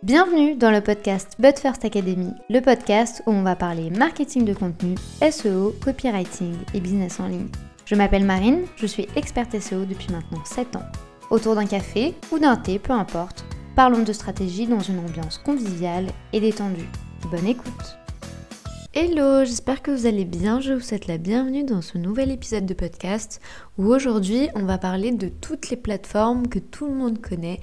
Bienvenue dans le podcast But First Academy, le podcast où on va parler marketing de contenu, SEO, copywriting et business en ligne. Je m'appelle Marine, je suis experte SEO depuis maintenant 7 ans. Autour d'un café ou d'un thé, peu importe, parlons de stratégie dans une ambiance conviviale et détendue. Bonne écoute! Hello, j'espère que vous allez bien, je vous souhaite la bienvenue dans ce nouvel épisode de podcast où aujourd'hui on va parler de toutes les plateformes que tout le monde connaît,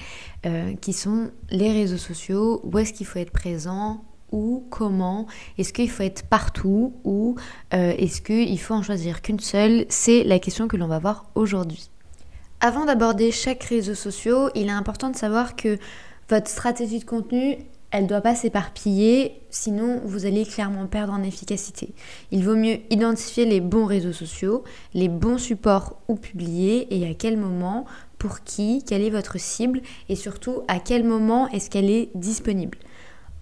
qui sont les réseaux sociaux, où est-ce qu'il faut être présent, où, comment, est-ce qu'il faut être partout ou est-ce qu'il faut en choisir qu'une seule, c'est la question que l'on va voir aujourd'hui. Avant d'aborder chaque réseau social, il est important de savoir que votre stratégie de contenu, elle ne doit pas s'éparpiller, sinon vous allez clairement perdre en efficacité. Il vaut mieux identifier les bons réseaux sociaux, les bons supports où publier et à quel moment, pour qui, quelle est votre cible et surtout à quel moment est-ce qu'elle est disponible.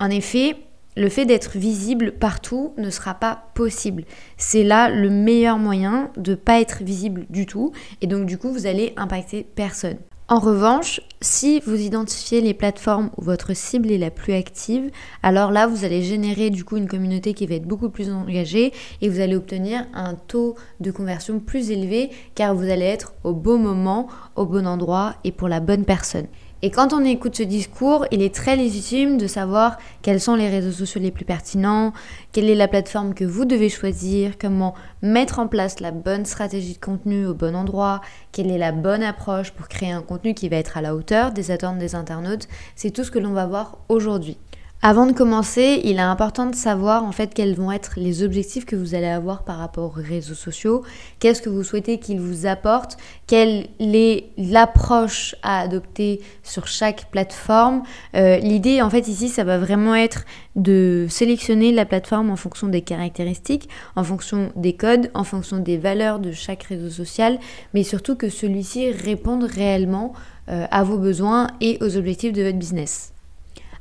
En effet, le fait d'être visible partout ne sera pas possible. C'est là le meilleur moyen de ne pas être visible du tout et donc du coup vous allez impacter personne. En revanche, si vous identifiez les plateformes où votre cible est la plus active, alors là, vous allez générer du coup une communauté qui va être beaucoup plus engagée et vous allez obtenir un taux de conversion plus élevé car vous allez être au bon moment, au bon endroit et pour la bonne personne. Et quand on écoute ce discours, il est très légitime de savoir quels sont les réseaux sociaux les plus pertinents, quelle est la plateforme que vous devez choisir, comment mettre en place la bonne stratégie de contenu au bon endroit, quelle est la bonne approche pour créer un contenu qui va être à la hauteur des attentes des internautes. C'est tout ce que l'on va voir aujourd'hui. Avant de commencer, il est important de savoir en fait quels vont être les objectifs que vous allez avoir par rapport aux réseaux sociaux, qu'est-ce que vous souhaitez qu'ils vous apportent, quelle est l'approche à adopter sur chaque plateforme. L'idée en fait ici, ça va vraiment être de sélectionner la plateforme en fonction des caractéristiques, en fonction des codes, en fonction des valeurs de chaque réseau social, mais surtout que celui-ci réponde réellement à vos besoins et aux objectifs de votre business.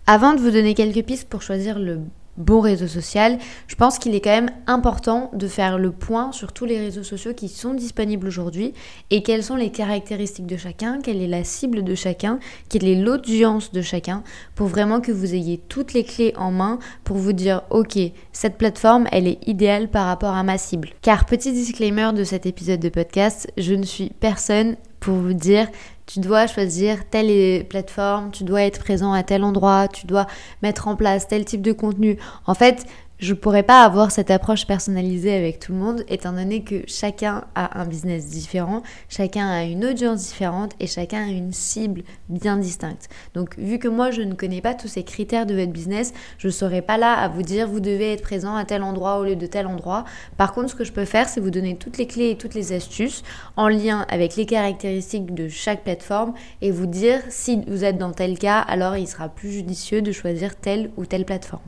Avant de vous donner quelques pistes pour choisir le bon réseau social, je pense qu'il est quand même important de faire le point sur tous les réseaux sociaux qui sont disponibles aujourd'hui et quelles sont les caractéristiques de chacun, quelle est la cible de chacun, quelle est l'audience de chacun, pour vraiment que vous ayez toutes les clés en main pour vous dire « Ok, cette plateforme, elle est idéale par rapport à ma cible ». Car petit disclaimer de cet épisode de podcast, je ne suis personne pour vous dire tu dois choisir telle plateforme, tu dois être présent à tel endroit, tu dois mettre en place tel type de contenu. En fait, je ne pourrais pas avoir cette approche personnalisée avec tout le monde, étant donné que chacun a un business différent, chacun a une audience différente et chacun a une cible bien distincte. Donc, vu que moi, je ne connais pas tous ces critères de votre business, je ne serai pas là à vous dire vous devez être présent à tel endroit au lieu de tel endroit. Par contre, ce que je peux faire, c'est vous donner toutes les clés et toutes les astuces en lien avec les caractéristiques de chaque plateforme et vous dire si vous êtes dans tel cas, alors il sera plus judicieux de choisir telle ou telle plateforme.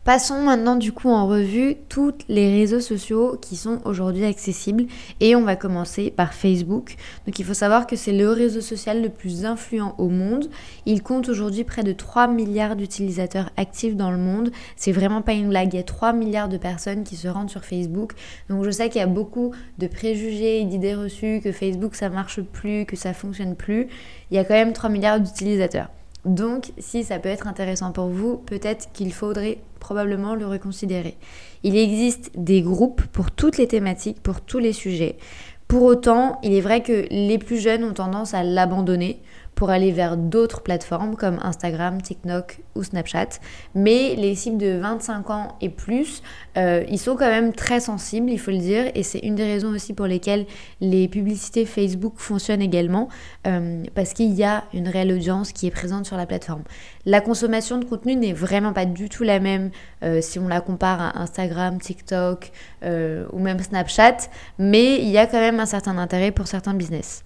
Passons maintenant du coup en revue tous les réseaux sociaux qui sont aujourd'hui accessibles et on va commencer par Facebook. Donc il faut savoir que c'est le réseau social le plus influent au monde. Il compte aujourd'hui près de 3 milliards d'utilisateurs actifs dans le monde. C'est vraiment pas une blague, il y a 3 milliards de personnes qui se rendent sur Facebook. Donc je sais qu'il y a beaucoup de préjugés et d'idées reçues que Facebook ça marche plus, que ça fonctionne plus. Il y a quand même 3 milliards d'utilisateurs. Donc, si ça peut être intéressant pour vous, peut-être qu'il faudrait probablement le reconsidérer. Il existe des groupes pour toutes les thématiques, pour tous les sujets. Pour autant, il est vrai que les plus jeunes ont tendance à l'abandonner pour aller vers d'autres plateformes comme Instagram, TikTok ou Snapchat. Mais les cibles de 25 ans et plus, ils sont quand même très sensibles, il faut le dire. Et c'est une des raisons aussi pour lesquelles les publicités Facebook fonctionnent également, parce qu'il y a une réelle audience qui est présente sur la plateforme. La consommation de contenu n'est vraiment pas du tout la même si on la compare à Instagram, TikTok ou même Snapchat, mais il y a quand même un certain intérêt pour certains business.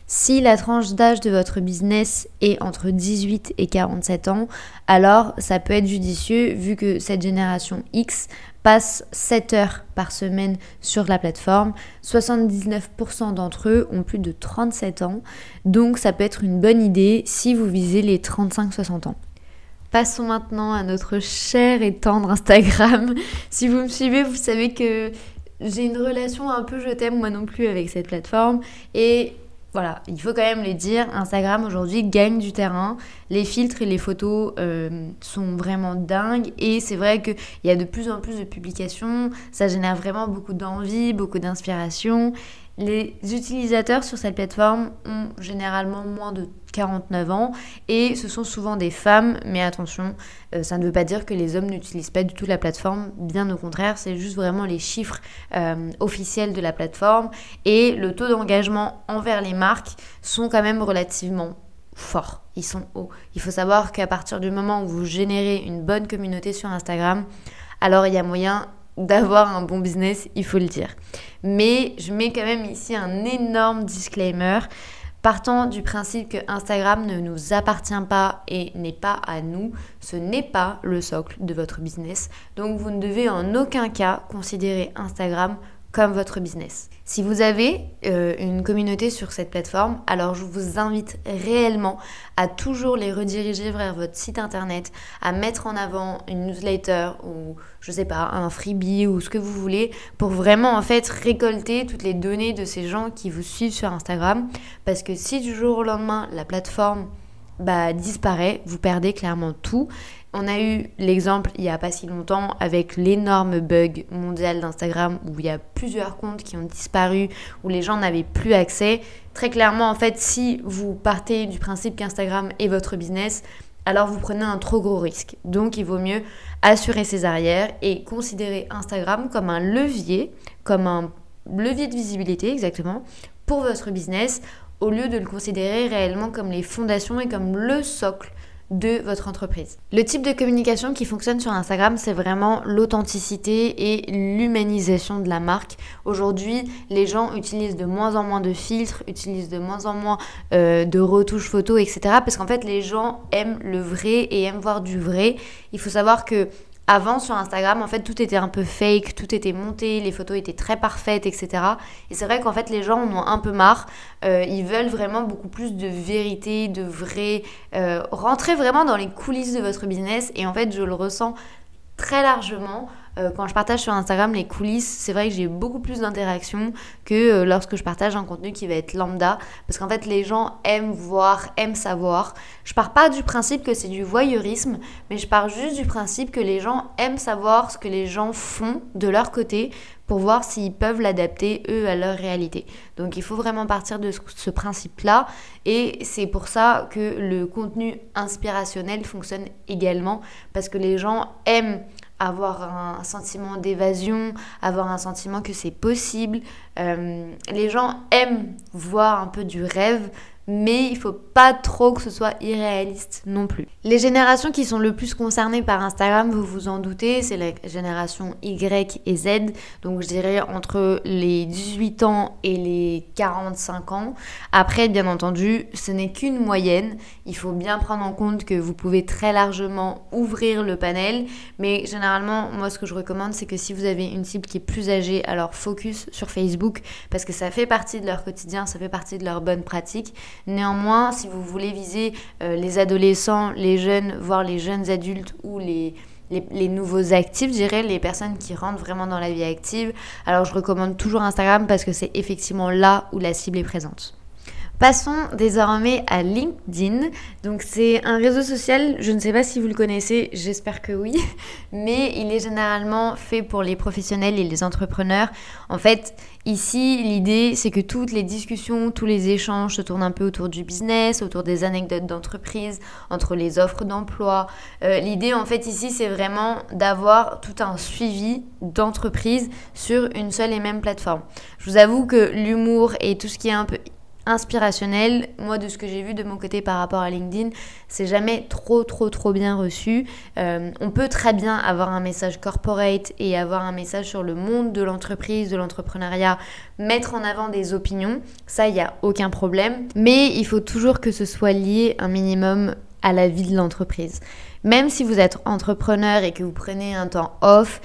Si la tranche d'âge de votre business est entre 18 et 47 ans, alors ça peut être judicieux vu que cette génération X passe 7 heures par semaine sur la plateforme. 79% d'entre eux ont plus de 37 ans, donc ça peut être une bonne idée si vous visez les 35-60 ans. Passons maintenant à notre cher et tendre Instagram. Si vous me suivez, vous savez que j'ai une relation un peu je t'aime moi non plus avec cette plateforme et voilà, il faut quand même le dire, Instagram aujourd'hui gagne du terrain, les filtres et les photos sont vraiment dingues et c'est vrai qu'il y a de plus en plus de publications, ça génère vraiment beaucoup d'envie, beaucoup d'inspiration. Les utilisateurs sur cette plateforme ont généralement moins de 49 ans et ce sont souvent des femmes, mais attention, ça ne veut pas dire que les hommes n'utilisent pas du tout la plateforme, bien au contraire, c'est juste vraiment les chiffres officiels de la plateforme et le taux d'engagement envers les marques sont quand même relativement forts, ils sont hauts. Il faut savoir qu'à partir du moment où vous générez une bonne communauté sur Instagram, alors il y a moyen d'avoir un bon business, il faut le dire. Mais je mets quand même ici un énorme disclaimer, partant du principe que Instagram ne nous appartient pas et n'est pas à nous, ce n'est pas le socle de votre business. Donc vous ne devez en aucun cas considérer Instagram comme votre business. Si vous avez une communauté sur cette plateforme, alors je vous invite réellement à toujours les rediriger vers votre site internet, à mettre en avant une newsletter ou je sais pas, un freebie ou ce que vous voulez pour vraiment en fait récolter toutes les données de ces gens qui vous suivent sur Instagram parce que si du jour au lendemain la plateforme disparaît, vous perdez clairement tout. On a eu l'exemple il n'y a pas si longtemps avec l'énorme bug mondial d'Instagram où il y a plusieurs comptes qui ont disparu, où les gens n'avaient plus accès. Très clairement, en fait, si vous partez du principe qu'Instagram est votre business, alors vous prenez un trop gros risque. Donc, il vaut mieux assurer ses arrières et considérer Instagram comme un levier de visibilité, exactement, pour votre business, au lieu de le considérer réellement comme les fondations et comme le socle de votre entreprise. Le type de communication qui fonctionne sur Instagram, c'est vraiment l'authenticité et l'humanisation de la marque. Aujourd'hui, les gens utilisent de moins en moins de filtres, utilisent de moins en moins de retouches photos, etc. Parce qu'en fait, les gens aiment le vrai et aiment voir du vrai. Il faut savoir que avant, sur Instagram, en fait, tout était un peu fake, tout était monté, les photos étaient très parfaites, etc. Et c'est vrai qu'en fait, les gens en ont un peu marre. Ils veulent vraiment beaucoup plus de vérité, de vrai. Rentrer vraiment dans les coulisses de votre business. Et en fait, je le ressens très largement. Quand je partage sur Instagram les coulisses, c'est vrai que j'ai beaucoup plus d'interactions que lorsque je partage un contenu qui va être lambda. Parce qu'en fait, les gens aiment voir, aiment savoir. Je pars pas du principe que c'est du voyeurisme, mais je pars juste du principe que les gens aiment savoir ce que les gens font de leur côté pour voir s'ils peuvent l'adapter, eux, à leur réalité. Donc, il faut vraiment partir de ce principe-là. Et c'est pour ça que le contenu inspirationnel fonctionne également. Parce que les gens aiment avoir un sentiment d'évasion, avoir un sentiment que c'est possible. Les gens aiment voir un peu du rêve, mais il faut pas trop que ce soit irréaliste non plus. Les générations qui sont le plus concernées par Instagram, vous vous en doutez, c'est la génération Y et Z, donc je dirais entre les 18 ans et les 45 ans. Après, bien entendu, ce n'est qu'une moyenne, il faut bien prendre en compte que vous pouvez très largement ouvrir le panel, mais généralement, moi ce que je recommande, c'est que si vous avez une cible qui est plus âgée, alors focus sur Facebook, parce que ça fait partie de leur quotidien, ça fait partie de leurs bonnes pratiques. Néanmoins, si vous voulez viser les adolescents, les jeunes, voire les jeunes adultes ou les nouveaux actifs, je dirais, les personnes qui rentrent vraiment dans la vie active, alors je recommande toujours Instagram parce que c'est effectivement là où la cible est présente. Passons désormais à LinkedIn. Donc c'est un réseau social, je ne sais pas si vous le connaissez, j'espère que oui, mais il est généralement fait pour les professionnels et les entrepreneurs. En fait, ici, l'idée, c'est que toutes les discussions, tous les échanges se tournent un peu autour du business, autour des anecdotes d'entreprise, entre les offres d'emploi. L'idée, en fait, ici, c'est vraiment d'avoir tout un suivi d'entreprise sur une seule et même plateforme. Je vous avoue que l'humour et tout ce qui est un peu inspirationnel, moi de ce que j'ai vu de mon côté par rapport à LinkedIn, c'est jamais trop bien reçu. On peut très bien avoir un message corporate et avoir un message sur le monde de l'entreprise, de l'entrepreneuriat, mettre en avant des opinions, ça il n'y a aucun problème, mais il faut toujours que ce soit lié un minimum à la vie de l'entreprise. Même si vous êtes entrepreneur et que vous prenez un temps off,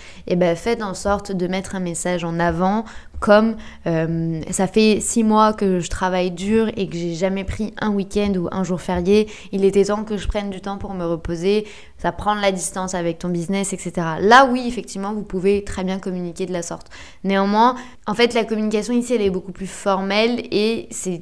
faites en sorte de mettre un message en avant comme ça fait 6 mois que je travaille dur et que j'ai jamais pris un week-end ou un jour férié. Il était temps que je prenne du temps pour me reposer, ça prend de la distance avec ton business, etc. Là, oui, effectivement, vous pouvez très bien communiquer de la sorte. Néanmoins, en fait, la communication ici, elle est beaucoup plus formelle et c'est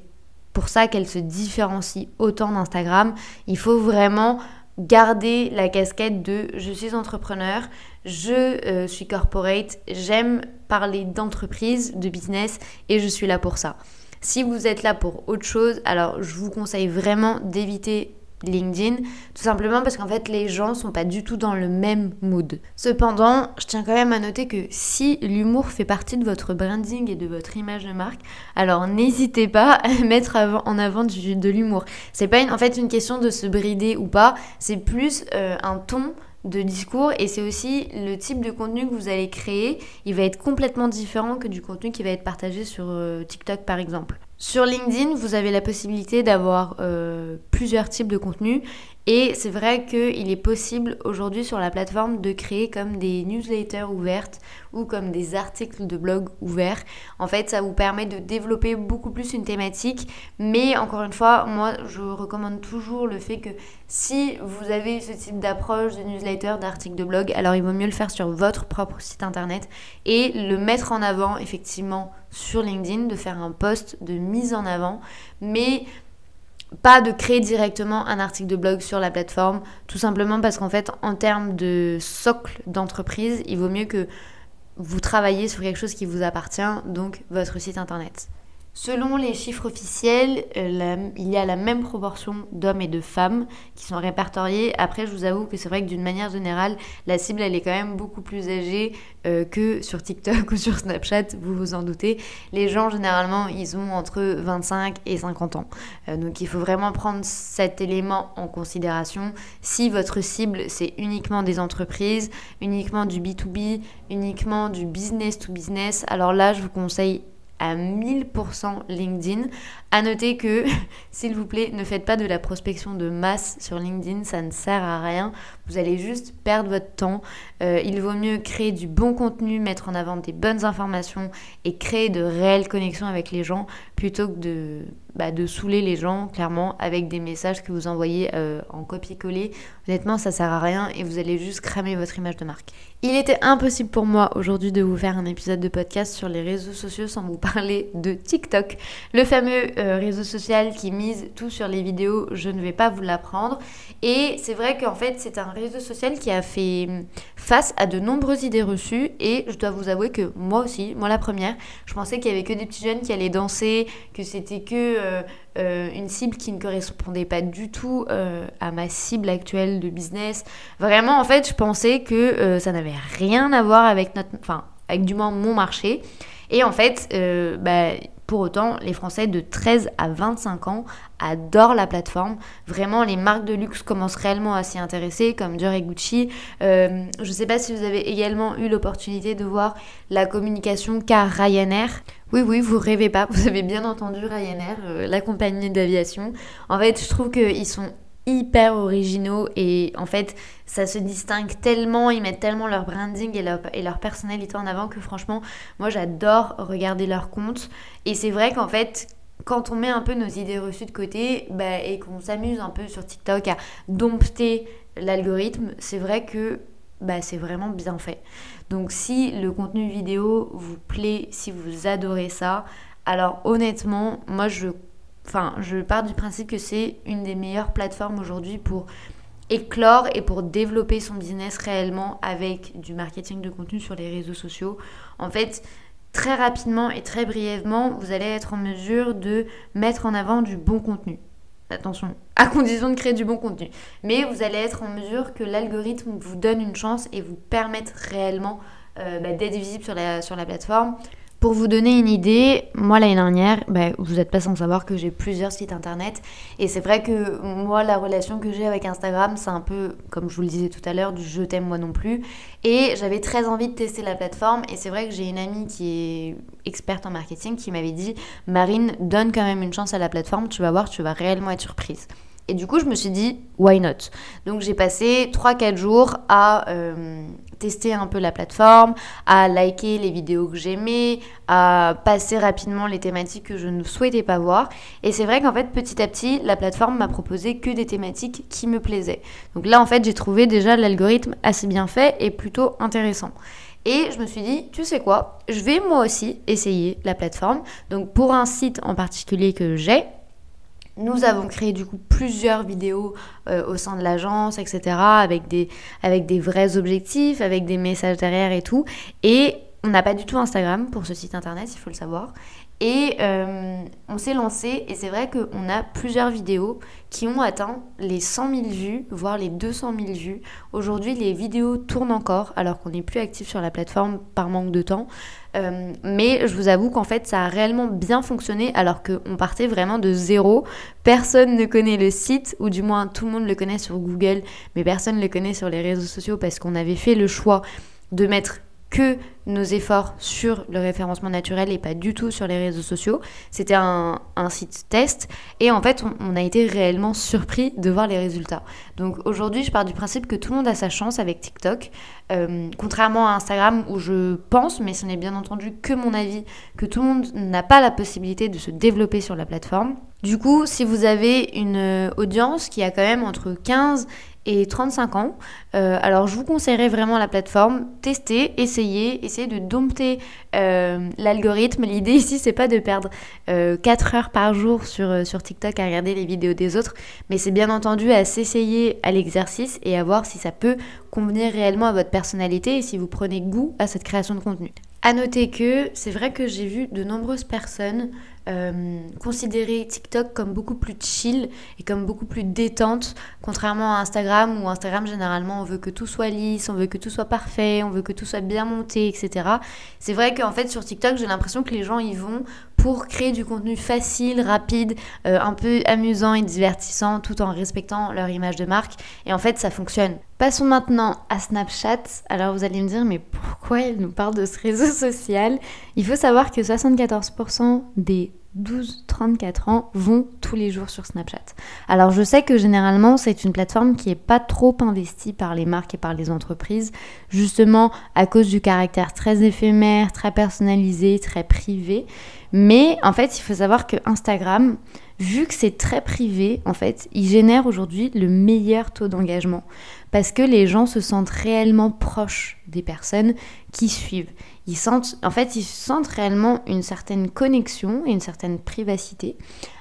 pour ça qu'elle se différencie autant d'Instagram. Il faut vraiment garder la casquette de je suis entrepreneur, je suis corporate, j'aime parler d'entreprise, de business et je suis là pour ça. Si vous êtes là pour autre chose, alors je vous conseille vraiment d'éviter LinkedIn, tout simplement parce qu'en fait les gens sont pas du tout dans le même mood. Cependant, je tiens quand même à noter que si l'humour fait partie de votre branding et de votre image de marque, alors n'hésitez pas à mettre en avant de l'humour. C'est pas en fait une question de se brider ou pas, c'est plus un ton de discours et c'est aussi le type de contenu que vous allez créer, il va être complètement différent que du contenu qui va être partagé sur TikTok par exemple. Sur LinkedIn, vous avez la possibilité d'avoir plusieurs types de contenus et c'est vrai qu'il est possible aujourd'hui sur la plateforme de créer comme des newsletters ouvertes ou comme des articles de blog ouverts. En fait, ça vous permet de développer beaucoup plus une thématique, mais encore une fois, moi je recommande toujours le fait que si vous avez ce type d'approche de newsletter, d'articles de blog, alors il vaut mieux le faire sur votre propre site internet et le mettre en avant effectivement sur LinkedIn, de faire un post de mise en avant, mais pas de créer directement un article de blog sur la plateforme, tout simplement parce qu'en fait, en termes de socle d'entreprise, il vaut mieux que vous travailliez sur quelque chose qui vous appartient, donc votre site internet. Selon les chiffres officiels, il y a la même proportion d'hommes et de femmes qui sont répertoriés. Après, je vous avoue que c'est vrai que d'une manière générale, la cible, elle est quand même beaucoup plus âgée que sur TikTok ou sur Snapchat, vous vous en doutez. Les gens, généralement, ils ont entre 25 et 50 ans. Donc, il faut vraiment prendre cet élément en considération. Si votre cible, c'est uniquement des entreprises, uniquement du B2B, uniquement du business to business, alors là, je vous conseille à 1000% LinkedIn. À noter que, s'il vous plaît, ne faites pas de la prospection de masse sur LinkedIn, ça ne sert à rien. Vous allez juste perdre votre temps. Il vaut mieux créer du bon contenu, mettre en avant des bonnes informations et créer de réelles connexions avec les gens plutôt que de saouler les gens, clairement, avec des messages que vous envoyez en copier-coller. Honnêtement, ça sert à rien et vous allez juste cramer votre image de marque. Il était impossible pour moi aujourd'hui de vous faire un épisode de podcast sur les réseaux sociaux sans vous parler de TikTok, le fameux réseau social qui mise tout sur les vidéos. Je ne vais pas vous l'apprendre. Et c'est vrai qu'en fait, c'est un réseau social qui a fait face à de nombreuses idées reçues et je dois vous avouer que moi aussi, moi la première, je pensais qu'il y avait que des petits jeunes qui allaient danser, que c'était que une cible qui ne correspondait pas du tout à ma cible actuelle de business. Vraiment, en fait, je pensais que ça n'avait rien à voir avec avec du moins mon marché. Et en fait, pour autant, les Français de 13 à 25 ans adorent la plateforme. Vraiment, les marques de luxe commencent réellement à s'y intéresser, comme Dior et Gucci. Je ne sais pas si vous avez également eu l'opportunité de voir la communication qu'a Ryanair. Oui, vous rêvez pas, vous avez bien entendu Ryanair, la compagnie d'aviation. En fait, je trouve qu'ils sont hyper originaux et en fait ça se distingue tellement, ils mettent tellement leur branding et leur personnalité en avant que franchement moi j'adore regarder leur compte. Et c'est vrai qu'en fait quand on met un peu nos idées reçues de côté et qu'on s'amuse un peu sur TikTok à dompter l'algorithme, c'est vrai que c'est vraiment bien fait. Donc si le contenu vidéo vous plaît, si vous adorez ça, alors honnêtement moi je pars du principe que c'est une des meilleures plateformes aujourd'hui pour éclore et pour développer son business réellement avec du marketing de contenu sur les réseaux sociaux. En fait, très rapidement et très brièvement, vous allez être en mesure de mettre en avant du bon contenu. Attention, à condition de créer du bon contenu. Mais vous allez être en mesure que l'algorithme vous donne une chance et vous permette réellement d'être visible sur la plateforme. Pour vous donner une idée, moi l'année dernière, vous n'êtes pas sans savoir que j'ai plusieurs sites internet et c'est vrai que moi la relation que j'ai avec Instagram c'est un peu, comme je vous le disais tout à l'heure, du je t'aime moi non plus et j'avais très envie de tester la plateforme et c'est vrai que j'ai une amie qui est experte en marketing qui m'avait dit « Marine, donne quand même une chance à la plateforme, tu vas voir, tu vas réellement être surprise ». Et du coup, je me suis dit, why not? Donc, j'ai passé 3-4 jours à tester un peu la plateforme, à liker les vidéos que j'aimais, à passer rapidement les thématiques que je ne souhaitais pas voir. Et c'est vrai qu'en fait, petit à petit, la plateforme m'a proposé que des thématiques qui me plaisaient. Donc là, en fait, j'ai trouvé déjà l'algorithme assez bien fait et plutôt intéressant. Et je me suis dit, tu sais quoi, je vais moi aussi essayer la plateforme. Donc, pour un site en particulier que j'ai, Nous avons créé du coup plusieurs vidéos au sein de l'agence, etc. avec des vrais objectifs, avec des messages derrière et tout. Et on n'a pas du tout Instagram pour ce site internet, il faut le savoir. Et on s'est lancé et c'est vrai qu'on a plusieurs vidéos qui ont atteint les 100 000 vues, voire les 200 000 vues. Aujourd'hui, les vidéos tournent encore alors qu'on n'est plus actif sur la plateforme par manque de temps. Mais je vous avoue qu'en fait, ça a réellement bien fonctionné alors qu'on partait vraiment de zéro. Personne ne connaît le site, ou du moins tout le monde le connaît sur Google, mais personne ne le connaît sur les réseaux sociaux parce qu'on avait fait le choix de mettre que nos efforts sur le référencement naturel et pas du tout sur les réseaux sociaux. C'était un site test et en fait on a été réellement surpris de voir les résultats. Donc aujourd'hui je pars du principe que tout le monde a sa chance avec TikTok, contrairement à Instagram où je pense, mais ce n'est bien entendu que mon avis, que tout le monde n'a pas la possibilité de se développer sur la plateforme. Du coup, si vous avez une audience qui a quand même entre 15 et 35 ans, alors je vous conseillerais vraiment la plateforme, testez, essayez de dompter l'algorithme. L'idée ici, c'est pas de perdre 4 heures par jour sur TikTok à regarder les vidéos des autres, mais c'est bien entendu à s'essayer à l'exercice et à voir si ça peut convenir réellement à votre personnalité et si vous prenez goût à cette création de contenu. À noter que c'est vrai que j'ai vu de nombreuses personnes considérer TikTok comme beaucoup plus chill et comme beaucoup plus détente, contrairement à Instagram, où Instagram généralement on veut que tout soit lisse, on veut que tout soit parfait, on veut que tout soit bien monté, etc. C'est vrai qu'en fait sur TikTok j'ai l'impression que les gens y vont pour créer du contenu facile, rapide, un peu amusant et divertissant tout en respectant leur image de marque et en fait ça fonctionne. Passons maintenant à Snapchat. Alors vous allez me dire mais pourquoi elle nous parle de ce réseau social ? Il faut savoir que 74% des 12-34 ans vont tous les jours sur Snapchat. Alors je sais que généralement c'est une plateforme qui n'est pas trop investie par les marques et par les entreprises, justement à cause du caractère très éphémère, très personnalisé, très privé. Mais en fait il faut savoir que Instagram, vu que c'est très privé, en fait, il génère aujourd'hui le meilleur taux d'engagement parce que les gens se sentent réellement proches des personnes qui suivent. Ils sentent réellement une certaine connexion et une certaine privacité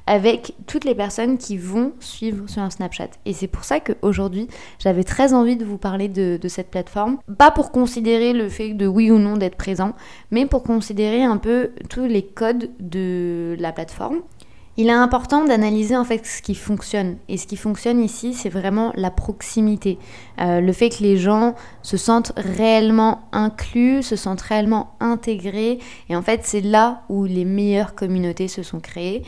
avec toutes les personnes qui vont suivre sur un Snapchat. Et c'est pour ça qu'aujourd'hui, j'avais très envie de vous parler de cette plateforme. Pas pour considérer le fait de oui ou non d'être présent, mais pour considérer un peu tous les codes de la plateforme. Il est important d'analyser en fait ce qui fonctionne. Et ce qui fonctionne ici, c'est vraiment la proximité. Le fait que les gens se sentent réellement inclus, se sentent réellement intégrés. Et en fait, c'est là où les meilleures communautés se sont créées.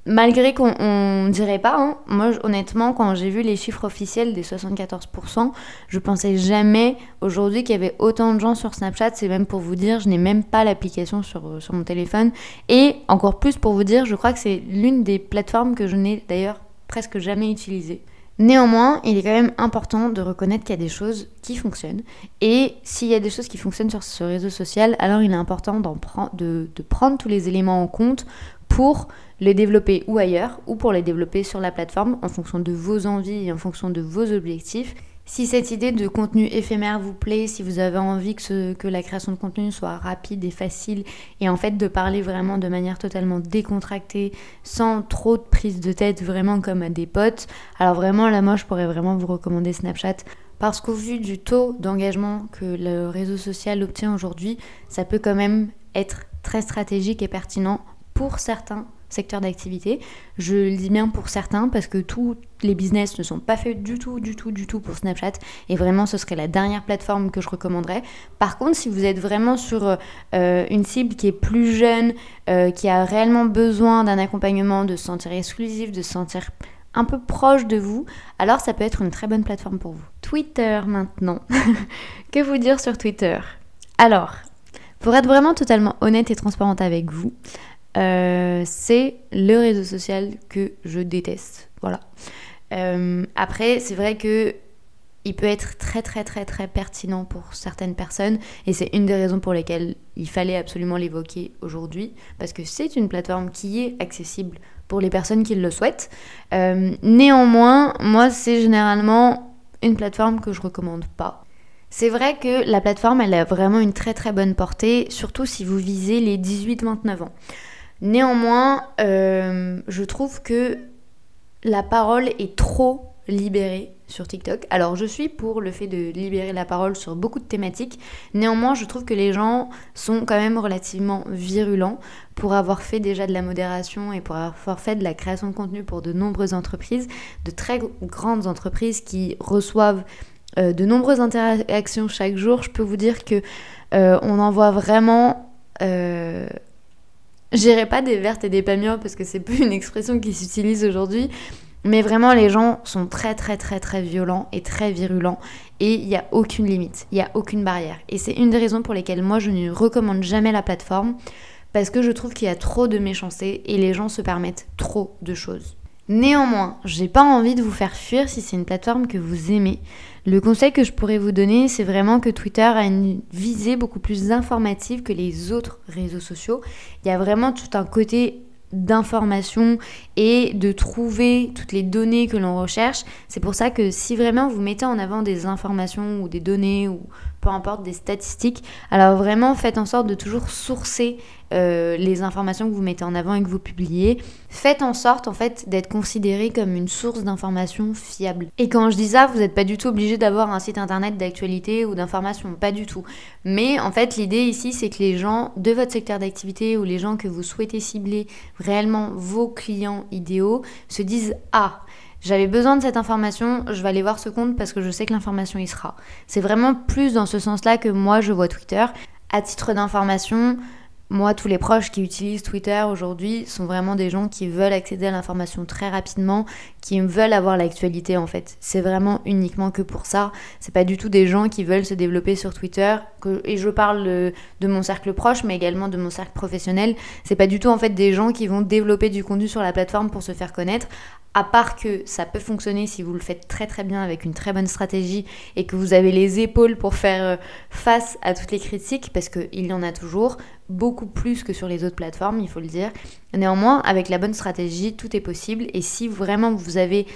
Malgré qu'on ne dirait pas, hein, moi honnêtement quand j'ai vu les chiffres officiels des 74%, je pensais jamais aujourd'hui qu'il y avait autant de gens sur Snapchat. C'est même pour vous dire, je n'ai même pas l'application sur mon téléphone. Et encore plus pour vous dire, je crois que c'est l'une des plateformes que je n'ai d'ailleurs presque jamais utilisée. Néanmoins, il est quand même important de reconnaître qu'il y a des choses qui fonctionnent. Et s'il y a des choses qui fonctionnent sur ce réseau social, alors il est important de prendre tous les éléments en compte pour les développer ou ailleurs, ou pour les développer sur la plateforme en fonction de vos envies et en fonction de vos objectifs. Si cette idée de contenu éphémère vous plaît, si vous avez envie que la création de contenu soit rapide et facile, et en fait de parler vraiment de manière totalement décontractée, sans trop de prise de tête, vraiment comme à des potes, alors vraiment là moi je pourrais vraiment vous recommander Snapchat. Parce qu'au vu du taux d'engagement que le réseau social obtient aujourd'hui, ça peut quand même être très stratégique et pertinent pour certains secteurs d'activité. Je le dis bien pour certains parce que tous les business ne sont pas faits du tout pour Snapchat et vraiment ce serait la dernière plateforme que je recommanderais. Par contre, si vous êtes vraiment sur une cible qui est plus jeune, qui a réellement besoin d'un accompagnement, de se sentir exclusif, de se sentir un peu proche de vous, alors ça peut être une très bonne plateforme pour vous. Twitter maintenant. Que vous dire sur Twitter ? Alors, pour être vraiment totalement honnête et transparente avec vous, c'est le réseau social que je déteste. Voilà. Après, c'est vrai que il peut être très pertinent pour certaines personnes et c'est une des raisons pour lesquelles il fallait absolument l'évoquer aujourd'hui parce que c'est une plateforme qui est accessible pour les personnes qui le souhaitent. Néanmoins, moi, c'est généralement une plateforme que je recommande pas. C'est vrai que la plateforme, elle a vraiment une très bonne portée, surtout si vous visez les 18-29 ans. Néanmoins, je trouve que la parole est trop libérée sur TikTok. Alors je suis pour le fait de libérer la parole sur beaucoup de thématiques, néanmoins je trouve que les gens sont quand même relativement virulents pour avoir fait déjà de la modération et pour avoir fait de la création de contenu pour de nombreuses entreprises, de très grandes entreprises qui reçoivent de nombreuses interactions chaque jour. Je peux vous dire que on en voit vraiment... J'irai pas des vertes et des pas mûres parce que c'est plus une expression qui s'utilise aujourd'hui, mais vraiment les gens sont très très très très violents et très virulents et il n'y a aucune limite, il n'y a aucune barrière. Et c'est une des raisons pour lesquelles moi je ne recommande jamais la plateforme, parce que je trouve qu'il y a trop de méchanceté et les gens se permettent trop de choses. Néanmoins, j'ai pas envie de vous faire fuir si c'est une plateforme que vous aimez. Le conseil que je pourrais vous donner, c'est vraiment que Twitter a une visée beaucoup plus informative que les autres réseaux sociaux. Il y a vraiment tout un côté d'information et de trouver toutes les données que l'on recherche. C'est pour ça que si vraiment vous mettez en avant des informations ou des données ou peu importe des statistiques, alors vraiment faites en sorte de toujours sourcer les informations que vous mettez en avant et que vous publiez. Faites en sorte en fait d'être considéré comme une source d'information fiable. Et quand je dis ça, vous n'êtes pas du tout obligé d'avoir un site internet d'actualité ou d'information, pas du tout. Mais en fait l'idée ici c'est que les gens de votre secteur d'activité ou les gens que vous souhaitez cibler, réellement vos clients idéaux, se disent « Ah, j'avais besoin de cette information, je vais aller voir ce compte parce que je sais que l'information y sera ». C'est vraiment plus dans ce sens-là que moi je vois Twitter. À titre d'information, moi, tous les proches qui utilisent Twitter aujourd'hui sont vraiment des gens qui veulent accéder à l'information très rapidement, qui veulent avoir l'actualité en fait. C'est vraiment uniquement que pour ça. C'est pas du tout des gens qui veulent se développer sur Twitter. Et je parle de mon cercle proche, mais également de mon cercle professionnel. C'est pas du tout en fait des gens qui vont développer du contenu sur la plateforme pour se faire connaître. À part que ça peut fonctionner si vous le faites très très bien avec une très bonne stratégie et que vous avez les épaules pour faire face à toutes les critiques, parce qu'il y en a toujours, beaucoup plus que sur les autres plateformes, il faut le dire. Néanmoins, avec la bonne stratégie, tout est possible. Et si vraiment vous avez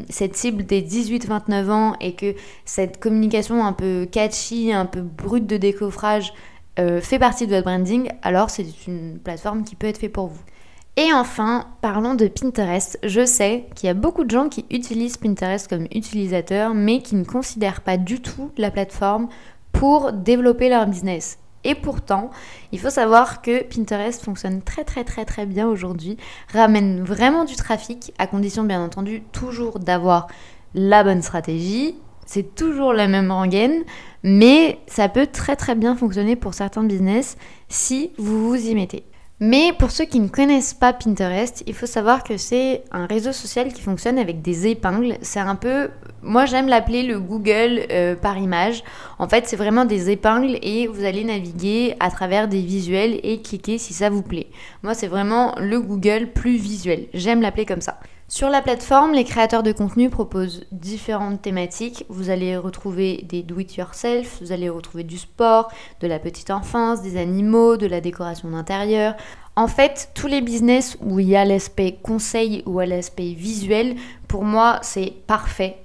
cette cible des 18-29 ans et que cette communication un peu catchy, un peu brute de décoffrage fait partie de votre branding, alors c'est une plateforme qui peut être faite pour vous. Et enfin, parlons de Pinterest. Je sais qu'il y a beaucoup de gens qui utilisent Pinterest comme utilisateur, mais qui ne considèrent pas du tout la plateforme pour développer leur business. Et pourtant, il faut savoir que Pinterest fonctionne très très très très bien aujourd'hui, ramène vraiment du trafic, à condition bien entendu toujours d'avoir la bonne stratégie. C'est toujours la même rengaine, mais ça peut très très bien fonctionner pour certains business si vous vous y mettez. Mais pour ceux qui ne connaissent pas Pinterest, il faut savoir que c'est un réseau social qui fonctionne avec des épingles. C'est un peu, moi j'aime l'appeler le Google par image. En fait, c'est vraiment des épingles et vous allez naviguer à travers des visuels et cliquer si ça vous plaît. Moi, c'est vraiment le Google plus visuel. J'aime l'appeler comme ça. Sur la plateforme, les créateurs de contenu proposent différentes thématiques. Vous allez retrouver des do-it-yourself, vous allez retrouver du sport, de la petite enfance, des animaux, de la décoration d'intérieur. En fait, tous les business où il y a l'aspect conseil ou à l'aspect visuel, pour moi, c'est parfait.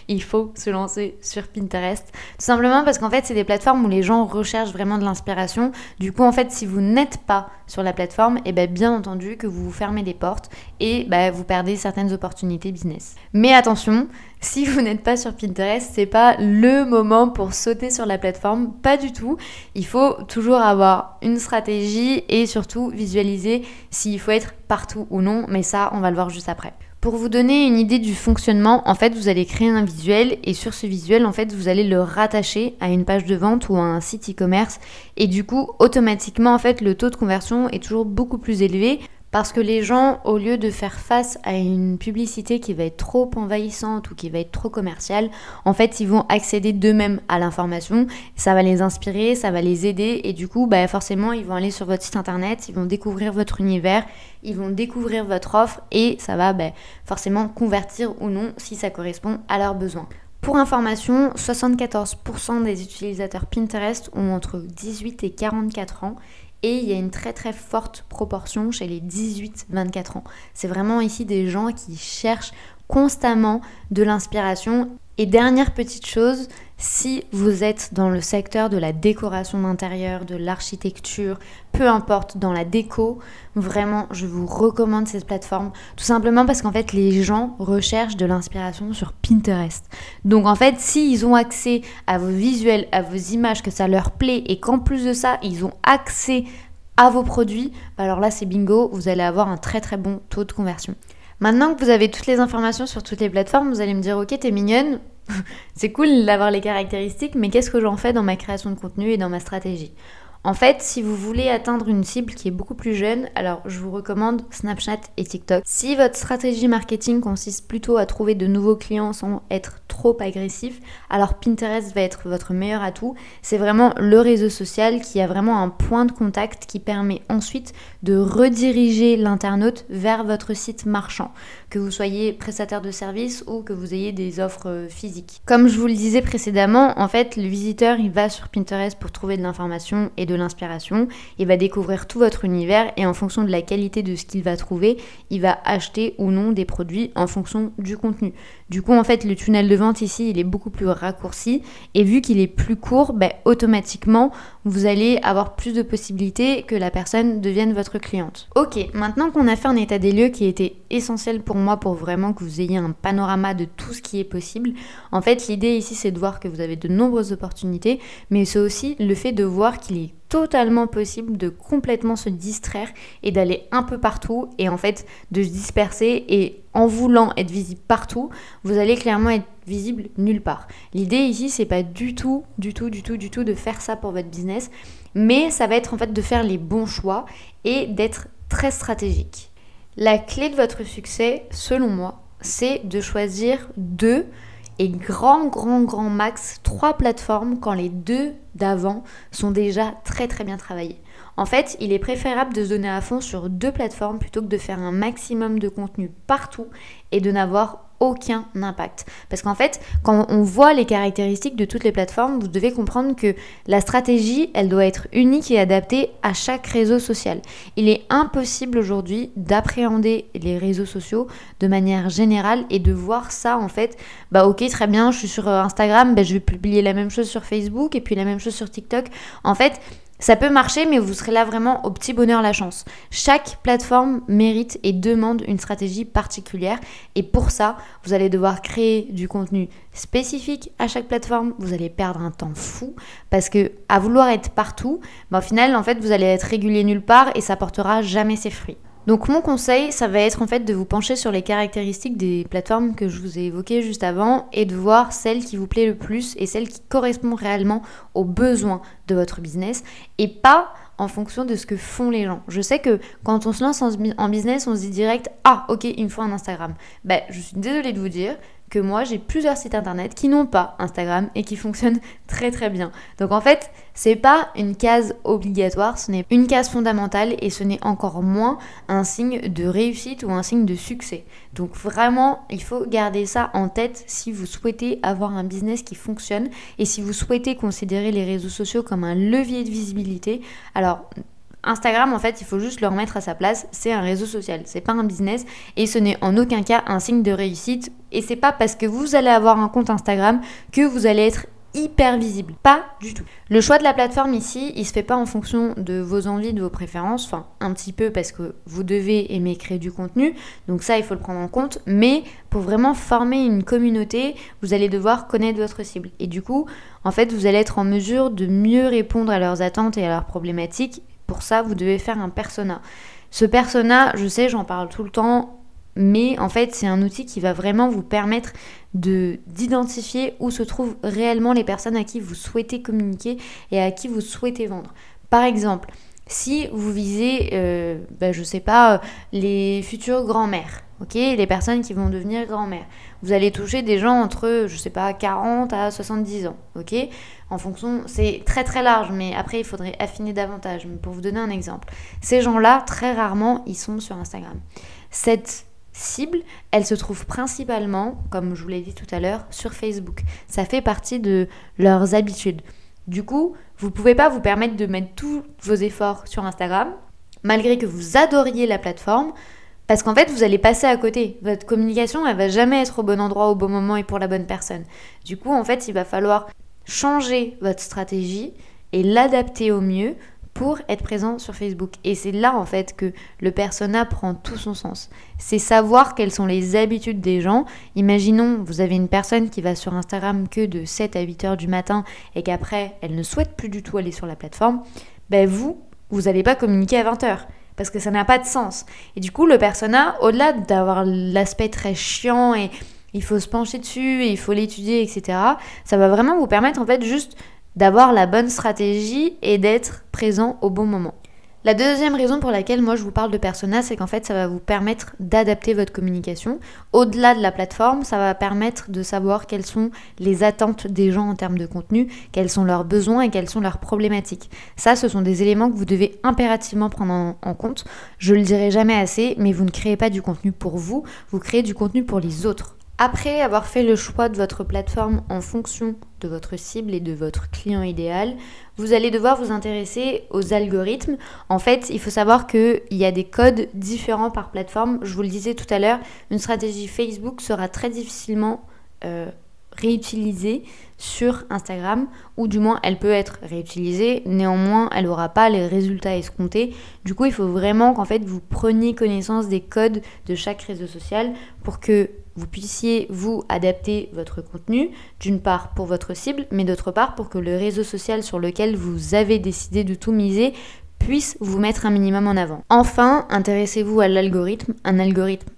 Il faut se lancer sur Pinterest. Tout simplement parce qu'en fait, c'est des plateformes où les gens recherchent vraiment de l'inspiration. Du coup, en fait, si vous n'êtes pas sur la plateforme, et bien entendu que vous vous fermez des portes et vous perdez certaines opportunités business. Mais attention, si vous n'êtes pas sur Pinterest, c'est pas le moment pour sauter sur la plateforme, pas du tout. Il faut toujours avoir une stratégie et surtout visualiser s'il faut être partout ou non, mais ça, on va le voir juste après. Pour vous donner une idée du fonctionnement, en fait, vous allez créer un visuel et sur ce visuel, en fait, vous allez le rattacher à une page de vente ou à un site e-commerce et du coup, automatiquement, en fait, le taux de conversion est toujours beaucoup plus élevé parce que les gens, au lieu de faire face à une publicité qui va être trop envahissante ou qui va être trop commerciale, en fait, ils vont accéder d'eux-mêmes à l'information. Ça va les inspirer, ça va les aider et du coup, forcément, ils vont aller sur votre site internet, ils vont découvrir votre univers, ils vont découvrir votre offre et ça va forcément convertir ou non si ça correspond à leurs besoins. Pour information, 74% des utilisateurs Pinterest ont entre 18 et 44 ans. Et il y a une très très forte proportion chez les 18-24 ans. C'est vraiment ici des gens qui cherchent constamment de l'inspiration. Et dernière petite chose, si vous êtes dans le secteur de la décoration d'intérieur, de l'architecture, peu importe, dans la déco, vraiment, je vous recommande cette plateforme. Tout simplement parce qu'en fait, les gens recherchent de l'inspiration sur Pinterest. Donc en fait, s'ils ont accès à vos visuels, à vos images, que ça leur plaît et qu'en plus de ça, ils ont accès à vos produits, alors là, c'est bingo, vous allez avoir un très très bon taux de conversion. Maintenant que vous avez toutes les informations sur toutes les plateformes, vous allez me dire « Ok, t'es mignonne, c'est cool d'avoir les caractéristiques, mais qu'est-ce que j'en fais dans ma création de contenu et dans ma stratégie ?» En fait, si vous voulez atteindre une cible qui est beaucoup plus jeune, alors je vous recommande Snapchat et TikTok. Si votre stratégie marketing consiste plutôt à trouver de nouveaux clients sans être trop agressif, alors Pinterest va être votre meilleur atout. C'est vraiment le réseau social qui a vraiment un point de contact qui permet ensuite de rediriger l'internaute vers votre site marchand, que vous soyez prestataire de services ou que vous ayez des offres physiques. Comme je vous le disais précédemment, en fait, le visiteur, il va sur Pinterest pour trouver de l'information et de l'inspiration, il va découvrir tout votre univers et en fonction de la qualité de ce qu'il va trouver, il va acheter ou non des produits en fonction du contenu. Du coup, en fait, le tunnel de vente ici, il est beaucoup plus raccourci et vu qu'il est plus court, automatiquement, vous allez avoir plus de possibilités que la personne devienne votre cliente. Ok, maintenant qu'on a fait un état des lieux qui était essentiel pour moi pour vraiment que vous ayez un panorama de tout ce qui est possible, en fait, l'idée ici, c'est de voir que vous avez de nombreuses opportunités, mais c'est aussi le fait de voir qu'il est totalement possible de complètement se distraire et d'aller un peu partout et en fait de se disperser et en voulant être visible partout, vous allez clairement être visible nulle part. L'idée ici, c'est pas du tout de faire ça pour votre business, mais ça va être en fait de faire les bons choix et d'être très stratégique. La clé de votre succès, selon moi, c'est de choisir 2 et grand max 3 plateformes quand les 2 d'avant sont déjà très bien travaillées. En fait, il est préférable de se donner à fond sur 2 plateformes plutôt que de faire un maximum de contenu partout et de n'avoir aucun impact. Parce qu'en fait, quand on voit les caractéristiques de toutes les plateformes, vous devez comprendre que la stratégie, elle doit être unique et adaptée à chaque réseau social. Il est impossible aujourd'hui d'appréhender les réseaux sociaux de manière générale et de voir ça en fait, ok, très bien, je suis sur Instagram, je vais publier la même chose sur Facebook et puis la même chose sur TikTok. En fait, ça peut marcher, mais vous serez là vraiment au petit bonheur la chance. Chaque plateforme mérite et demande une stratégie particulière. Et pour ça, vous allez devoir créer du contenu spécifique à chaque plateforme. Vous allez perdre un temps fou parce que à vouloir être partout, au final, en fait, vous allez être régulier nulle part et ça portera jamais ses fruits. Donc mon conseil, ça va être en fait de vous pencher sur les caractéristiques des plateformes que je vous ai évoquées juste avant et de voir celle qui vous plaît le plus et celle qui correspond réellement aux besoins de votre business et pas en fonction de ce que font les gens. Je sais que quand on se lance en business, on se dit direct « Ah, ok, il me faut un Instagram ». Je suis désolée de vous dire que moi, j'ai plusieurs sites internet qui n'ont pas Instagram et qui fonctionnent très bien. Donc en fait, c'est pas une case obligatoire, ce n'est une case fondamentale et ce n'est encore moins un signe de réussite ou un signe de succès. Donc vraiment, il faut garder ça en tête si vous souhaitez avoir un business qui fonctionne et si vous souhaitez considérer les réseaux sociaux comme un levier de visibilité. Alors, Instagram, en fait, il faut juste le remettre à sa place. C'est un réseau social, c'est pas un business et ce n'est en aucun cas un signe de réussite. Et c'est pas parce que vous allez avoir un compte Instagram que vous allez être hyper visible. Pas du tout. Le choix de la plateforme ici, il se fait pas en fonction de vos envies, de vos préférences. Enfin, un petit peu parce que vous devez aimer créer du contenu. Donc ça, il faut le prendre en compte. Mais pour vraiment former une communauté, vous allez devoir connaître votre cible. Et du coup, en fait, vous allez être en mesure de mieux répondre à leurs attentes et à leurs problématiques. Pour ça, vous devez faire un persona. Ce persona, je sais, j'en parle tout le temps, mais en fait, c'est un outil qui va vraiment vous permettre d'identifier où se trouvent réellement les personnes à qui vous souhaitez communiquer et à qui vous souhaitez vendre. Par exemple, si vous visez, je sais pas, les futures grand-mères, ok, les personnes qui vont devenir grand-mères, vous allez toucher des gens entre, je sais pas, 40 à 70 ans, ok. En fonction, c'est très large, mais après, il faudrait affiner davantage. Mais pour vous donner un exemple, ces gens-là, très rarement, ils sont sur Instagram. Cette cible, elle se trouve principalement, comme je vous l'ai dit tout à l'heure, sur Facebook. Ça fait partie de leurs habitudes. Du coup, vous ne pouvez pas vous permettre de mettre tous vos efforts sur Instagram, malgré que vous adoriez la plateforme, Parce qu'en fait, vous allez passer à côté. Votre communication, elle va jamais être au bon endroit, au bon moment et pour la bonne personne. Du coup, en fait, il va falloir changer votre stratégie et l'adapter au mieux pour être présent sur Facebook. Et c'est là, en fait, que le persona prend tout son sens. C'est savoir quelles sont les habitudes des gens. Imaginons, vous avez une personne qui va sur Instagram que de 7 à 8 heures du matin et qu'après, elle ne souhaite plus du tout aller sur la plateforme. Ben vous n'allez pas communiquer à 20 heures. Parce que ça n'a pas de sens. Et du coup, le persona, au-delà d'avoir l'aspect très chiant et il faut se pencher dessus et il faut l'étudier, etc., ça va vraiment vous permettre en fait juste d'avoir la bonne stratégie et d'être présent au bon moment. La deuxième raison pour laquelle moi je vous parle de persona, c'est qu'en fait ça va vous permettre d'adapter votre communication. Au-delà de la plateforme, ça va permettre de savoir quelles sont les attentes des gens en termes de contenu, quels sont leurs besoins et quelles sont leurs problématiques. Ça, ce sont des éléments que vous devez impérativement prendre en compte. Je le dirai jamais assez, mais vous ne créez pas du contenu pour vous, vous créez du contenu pour les autres. Après avoir fait le choix de votre plateforme en fonction de votre cible et de votre client idéal, vous allez devoir vous intéresser aux algorithmes. En fait, il faut savoir qu'il y a des codes différents par plateforme. Je vous le disais tout à l'heure, une stratégie Facebook sera très difficilement réutilisée sur Instagram, ou du moins elle peut être réutilisée, néanmoins elle n'aura pas les résultats escomptés. Du coup, il faut vraiment qu'en fait vous preniez connaissance des codes de chaque réseau social pour que vous puissiez vous adapter votre contenu, d'une part pour votre cible, mais d'autre part pour que le réseau social sur lequel vous avez décidé de tout miser puisse vous mettre un minimum en avant. Enfin, intéressez-vous à l'algorithme. Un algorithme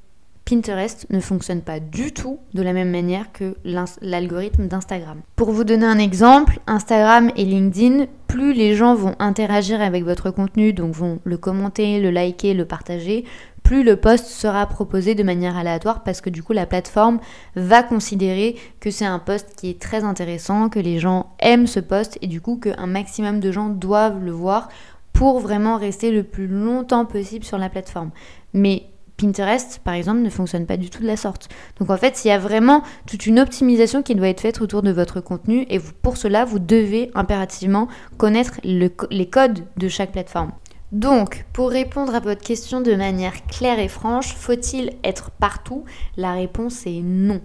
Pinterest ne fonctionne pas du tout de la même manière que l'algorithme d'Instagram. Pour vous donner un exemple, Instagram et LinkedIn, plus les gens vont interagir avec votre contenu, donc vont le commenter, le liker, le partager, plus le post sera proposé de manière aléatoire parce que du coup la plateforme va considérer que c'est un post qui est très intéressant, que les gens aiment ce post et du coup qu'un maximum de gens doivent le voir pour vraiment rester le plus longtemps possible sur la plateforme. Mais Pinterest, par exemple, ne fonctionne pas du tout de la sorte. Donc en fait, il y a vraiment toute une optimisation qui doit être faite autour de votre contenu et pour cela, vous devez impérativement connaître les codes de chaque plateforme. Donc, pour répondre à votre question de manière claire et franche, faut-il être partout ? La réponse est non.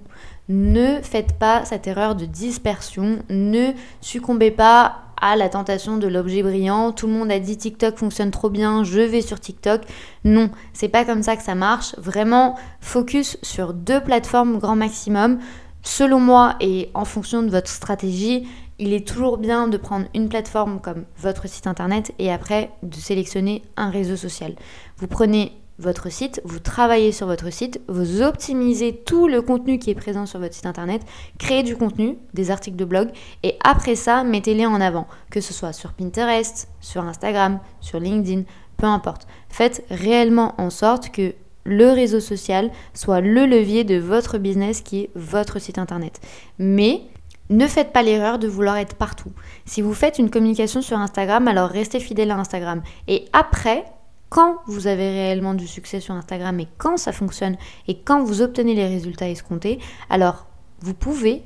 Ne faites pas cette erreur de dispersion, ne succombez pas à la tentation de l'objet brillant. Tout le monde a dit TikTok fonctionne trop bien, je vais sur TikTok. Non, c'est pas comme ça que ça marche. Vraiment, focus sur 2 plateformes grand maximum. Selon moi et en fonction de votre stratégie, il est toujours bien de prendre une plateforme comme votre site internet et après de sélectionner un réseau social. Vous prenez votre site, vous travaillez sur votre site, vous optimisez tout le contenu qui est présent sur votre site internet, créez du contenu, des articles de blog et après ça, mettez-les en avant, que ce soit sur Pinterest, sur Instagram, sur LinkedIn, peu importe. Faites réellement en sorte que le réseau social soit le levier de votre business qui est votre site internet. Mais ne faites pas l'erreur de vouloir être partout. Si vous faites une communication sur Instagram, alors restez fidèle à Instagram. Et après, quand vous avez réellement du succès sur Instagram et quand ça fonctionne et quand vous obtenez les résultats escomptés, alors vous pouvez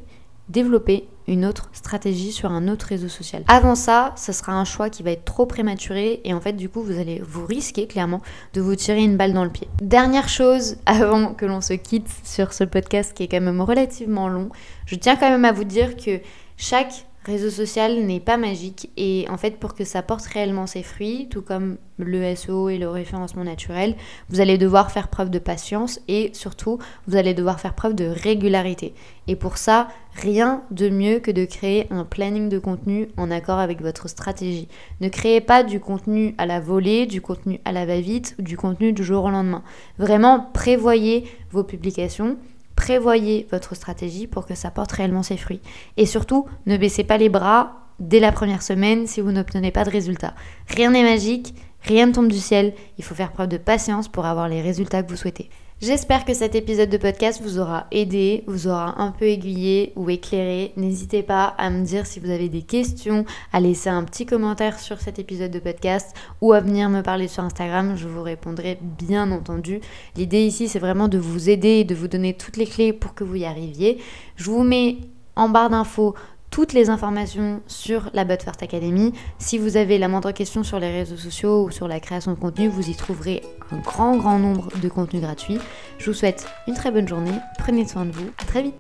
développer une autre stratégie sur un autre réseau social. Avant ça, ce sera un choix qui va être trop prématuré et en fait du coup vous allez vous risquer clairement de vous tirer une balle dans le pied. Dernière chose avant que l'on se quitte sur ce podcast qui est quand même relativement long, je tiens quand même à vous dire que chaque réseau social n'est pas magique et en fait pour que ça porte réellement ses fruits, tout comme le SEO et le référencement naturel, vous allez devoir faire preuve de patience et surtout vous allez devoir faire preuve de régularité. Et pour ça, rien de mieux que de créer un planning de contenu en accord avec votre stratégie. Ne créez pas du contenu à la volée, du contenu à la va-vite ou du contenu du jour au lendemain. Vraiment prévoyez vos publications. Prévoyez votre stratégie pour que ça porte réellement ses fruits. Et surtout, ne baissez pas les bras dès la première semaine si vous n'obtenez pas de résultats. Rien n'est magique, rien ne tombe du ciel. Il faut faire preuve de patience pour avoir les résultats que vous souhaitez. J'espère que cet épisode de podcast vous aura aidé, vous aura un peu aiguillé ou éclairé. N'hésitez pas à me dire si vous avez des questions, à laisser un petit commentaire sur cet épisode de podcast ou à venir me parler sur Instagram, je vous répondrai bien entendu. L'idée ici, c'est vraiment de vous aider et de vous donner toutes les clés pour que vous y arriviez. Je vous mets en barre d'infos toutes les informations sur la But First Academy. Si vous avez la moindre question sur les réseaux sociaux ou sur la création de contenu, vous y trouverez un grand nombre de contenus gratuits. Je vous souhaite une très bonne journée, prenez soin de vous, à très vite.